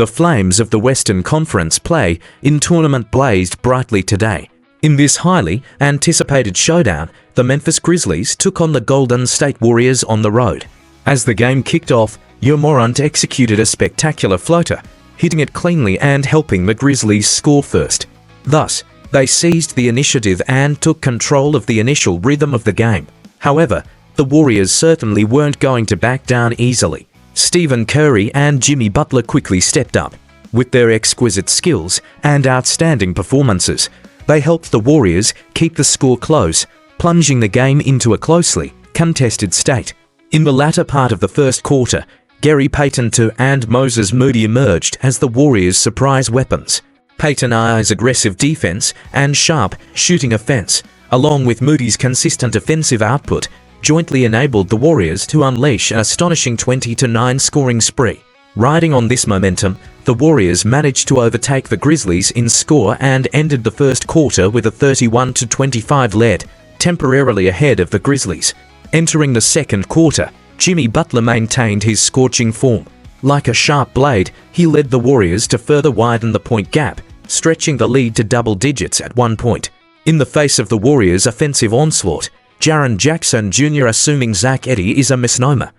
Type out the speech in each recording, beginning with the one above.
The flames of the Western Conference play in tournament blazed brightly today. In this highly anticipated showdown, the Memphis Grizzlies took on the Golden State Warriors on the road. As the game kicked off, Morant executed a spectacular floater, hitting it cleanly and helping the Grizzlies score first. Thus, they seized the initiative and took control of the initial rhythm of the game. However, the Warriors certainly weren't going to back down easily. Stephen Curry and Jimmy Butler quickly stepped up. With their exquisite skills and outstanding performances, they helped the Warriors keep the score close, plunging the game into a closely contested state. In the latter part of the first quarter, Gary Payton II and Moses Moody emerged as the Warriors' surprise weapons. Payton II's aggressive defense and sharp shooting offense, along with Moody's consistent offensive output, jointly enabled the Warriors to unleash an astonishing 20-9 scoring spree. Riding on this momentum, the Warriors managed to overtake the Grizzlies in score and ended the first quarter with a 31-25 lead, temporarily ahead of the Grizzlies. Entering the second quarter, Jimmy Butler maintained his scorching form. Like a sharp blade, he led the Warriors to further widen the point gap, stretching the lead to double digits at one point. In the face of the Warriors' offensive onslaught, Jaren Jackson Jr. assuming Zach Edey is a misnomer.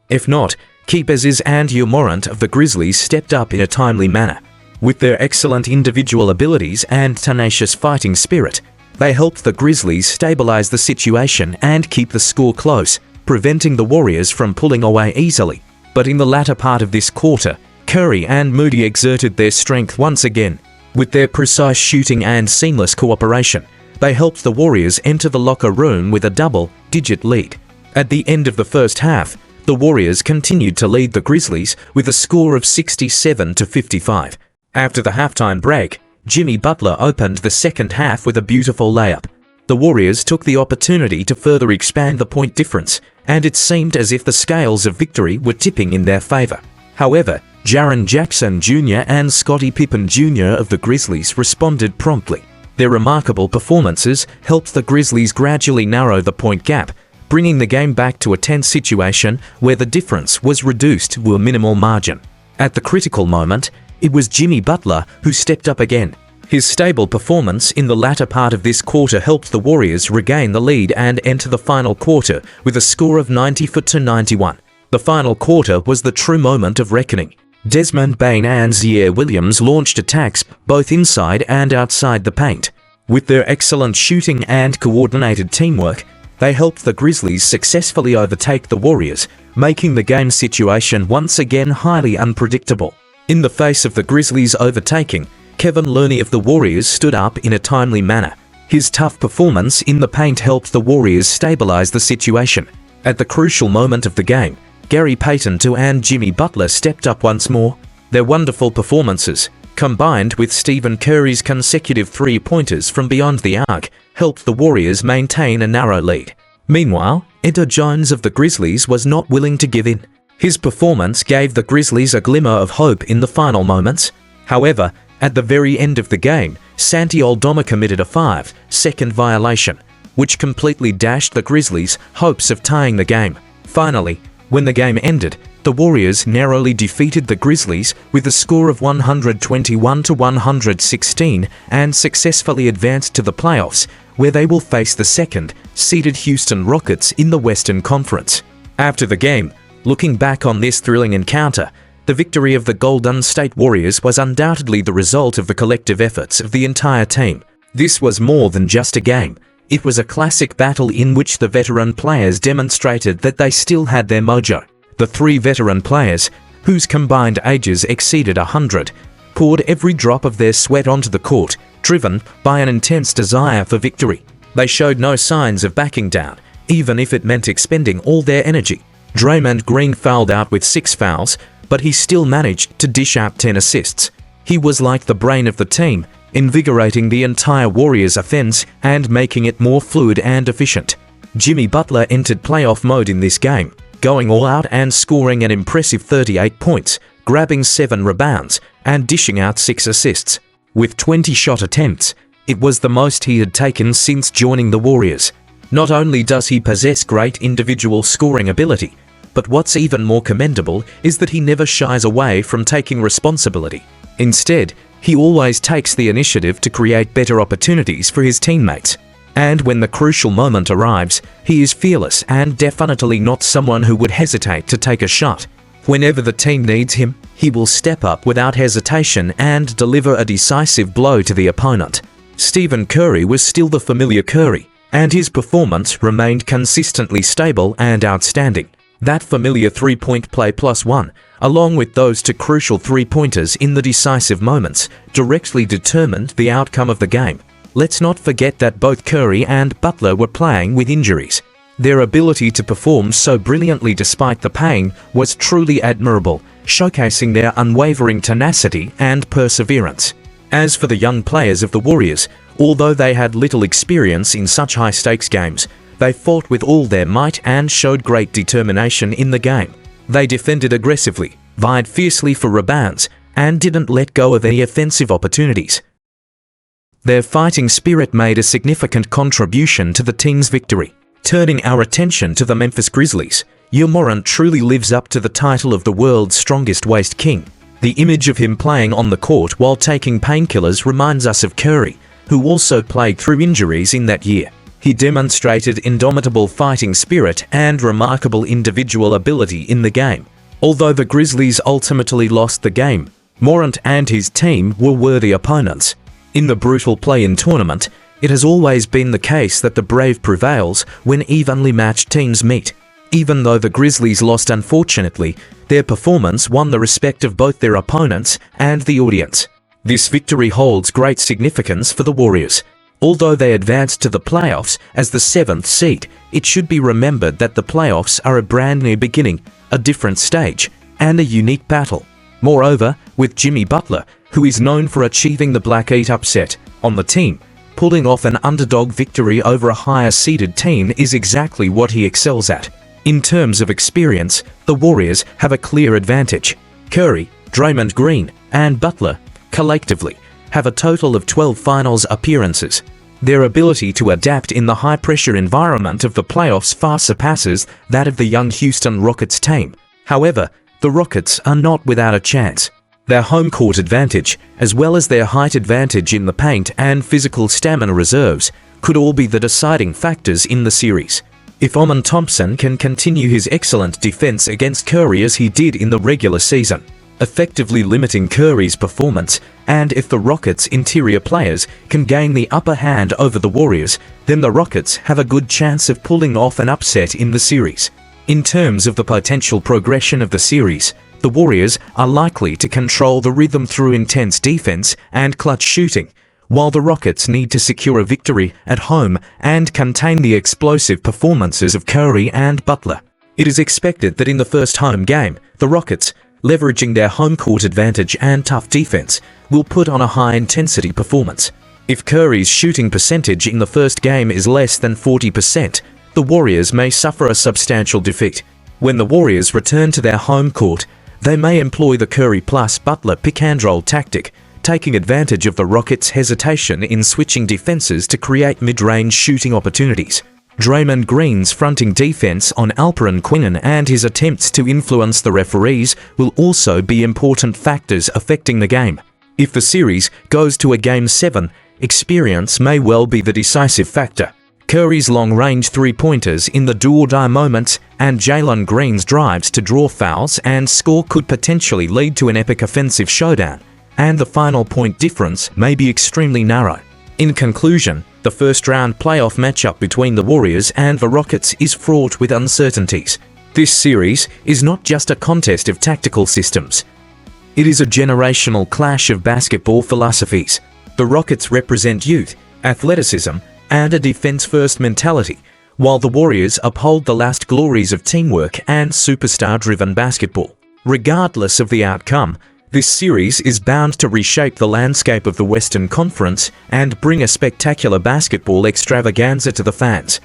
If not, Keepers and Morant of the Grizzlies stepped up in a timely manner. With their excellent individual abilities and tenacious fighting spirit, they helped the Grizzlies stabilize the situation and keep the score close, preventing the Warriors from pulling away easily. But in the latter part of this quarter, Curry and Moody exerted their strength once again. With their precise shooting and seamless cooperation, they helped the Warriors enter the locker room with a double-digit lead. At the end of the first half, the Warriors continued to lead the Grizzlies with a score of 67-55. After the halftime break, Jimmy Butler opened the second half with a beautiful layup. The Warriors took the opportunity to further expand the point difference, and it seemed as if the scales of victory were tipping in their favor. However, Jaren Jackson Jr. and Scottie Pippen Jr. of the Grizzlies responded promptly. Their remarkable performances helped the Grizzlies gradually narrow the point gap, bringing the game back to a tense situation where the difference was reduced to a minimal margin. At the critical moment, it was Jimmy Butler who stepped up again. His stable performance in the latter part of this quarter helped the Warriors regain the lead and enter the final quarter with a score of 90-91. The final quarter was the true moment of reckoning. Desmond Bane and Ziaire Williams launched attacks both inside and outside the paint. With their excellent shooting and coordinated teamwork, they helped the Grizzlies successfully overtake the Warriors, making the game situation once again highly unpredictable. In the face of the Grizzlies' overtaking, Kevin Looney of the Warriors stood up in a timely manner. His tough performance in the paint helped the Warriors stabilize the situation. At the crucial moment of the game, Gary Payton II and Jimmy Butler stepped up once more. Their wonderful performances, combined with Stephen Curry's consecutive three-pointers from beyond the arc, helped the Warriors maintain a narrow lead. Meanwhile, Ed Jones of the Grizzlies was not willing to give in. His performance gave the Grizzlies a glimmer of hope in the final moments. However, at the very end of the game, Santi Aldama committed a 5-second violation, which completely dashed the Grizzlies' hopes of tying the game. Finally, when the game ended, the Warriors narrowly defeated the Grizzlies with a score of 121-116 and successfully advanced to the playoffs, where they will face the second-seeded Houston Rockets in the Western Conference. After the game, looking back on this thrilling encounter, the victory of the Golden State Warriors was undoubtedly the result of the collective efforts of the entire team. This was more than just a game. It was a classic battle in which the veteran players demonstrated that they still had their mojo. The three veteran players, whose combined ages exceeded 100, poured every drop of their sweat onto the court, driven by an intense desire for victory. They showed no signs of backing down, even if it meant expending all their energy. Draymond Green fouled out with 6 fouls, but he still managed to dish out 10 assists. He was like the brain of the team, invigorating the entire Warriors offense and making it more fluid and efficient. Jimmy Butler entered playoff mode in this game, going all out and scoring an impressive 38 points, grabbing 7 rebounds, and dishing out 6 assists. With 20 shot attempts, it was the most he had taken since joining the Warriors. Not only does he possess great individual scoring ability, But what's even more commendable is that he never shies away from taking responsibility. Instead, he always takes the initiative to create better opportunities for his teammates. And when the crucial moment arrives, he is fearless and definitely not someone who would hesitate to take a shot. Whenever the team needs him, he will step up without hesitation and deliver a decisive blow to the opponent. Stephen Curry was still the familiar Curry, and his performance remained consistently stable and outstanding. That familiar three-point play +1, along with those two crucial three-pointers in the decisive moments, directly determined the outcome of the game. Let's not forget that both Curry and Butler were playing with injuries. Their ability to perform so brilliantly despite the pain was truly admirable, showcasing their unwavering tenacity and perseverance. As for the young players of the Warriors, although they had little experience in such high-stakes games, they fought with all their might and showed great determination in the game. They defended aggressively, vied fiercely for rebounds, and didn't let go of any offensive opportunities. Their fighting spirit made a significant contribution to the team's victory. Turning our attention to the Memphis Grizzlies, Morant truly lives up to the title of the world's strongest waist king. The image of him playing on the court while taking painkillers reminds us of Curry, who also played through injuries in that year. He demonstrated indomitable fighting spirit and remarkable individual ability in the game. Although the Grizzlies ultimately lost the game, Morant and his team were worthy opponents. In the brutal play-in tournament, it has always been the case that the brave prevails when evenly matched teams meet. Even though the Grizzlies lost unfortunately, their performance won the respect of both their opponents and the audience. This victory holds great significance for the Warriors. Although they advanced to the playoffs as the 7th seed, it should be remembered that the playoffs are a brand new beginning, a different stage, and a unique battle. Moreover, with Jimmy Butler, who is known for achieving the Black Heat upset, on the team, pulling off an underdog victory over a higher-seeded team is exactly what he excels at. In terms of experience, the Warriors have a clear advantage. Curry, Draymond Green, and Butler, collectively, have a total of 12 finals appearances. Their ability to adapt in the high-pressure environment of the playoffs far surpasses that of the young Houston Rockets team. However, the Rockets are not without a chance. Their home court advantage, as well as their height advantage in the paint and physical stamina reserves, could all be the deciding factors in the series. If Amen Thompson can continue his excellent defense against Curry as he did in the regular season, effectively limiting Curry's performance, and if the Rockets' interior players can gain the upper hand over the Warriors, then the Rockets have a good chance of pulling off an upset in the series. In terms of the potential progression of the series, the Warriors are likely to control the rhythm through intense defense and clutch shooting, while the Rockets need to secure a victory at home and contain the explosive performances of Curry and Butler. It is expected that in the first home game, the Rockets, leveraging their home court advantage and tough defense, will put on a high-intensity performance. If Curry's shooting percentage in the first game is less than 40%, the Warriors may suffer a substantial defeat. When the Warriors return to their home court, they may employ the Curry plus Butler pick-and-roll tactic, taking advantage of the Rockets' hesitation in switching defenses to create mid-range shooting opportunities. Draymond Green's fronting defense on Alperen Quinin and his attempts to influence the referees will also be important factors affecting the game. If the series goes to a Game 7, experience may well be the decisive factor. Curry's long-range three-pointers in the do-or-die moments and Jalen Green's drives to draw fouls and score could potentially lead to an epic offensive showdown, and the final point difference may be extremely narrow. In conclusion, the first-round playoff matchup between the Warriors and the Rockets is fraught with uncertainties. This series is not just a contest of tactical systems. It is a generational clash of basketball philosophies. The Rockets represent youth, athleticism, and a defense-first mentality, while the Warriors uphold the last glories of teamwork and superstar-driven basketball. Regardless of the outcome, this series is bound to reshape the landscape of the Western Conference and bring a spectacular basketball extravaganza to the fans.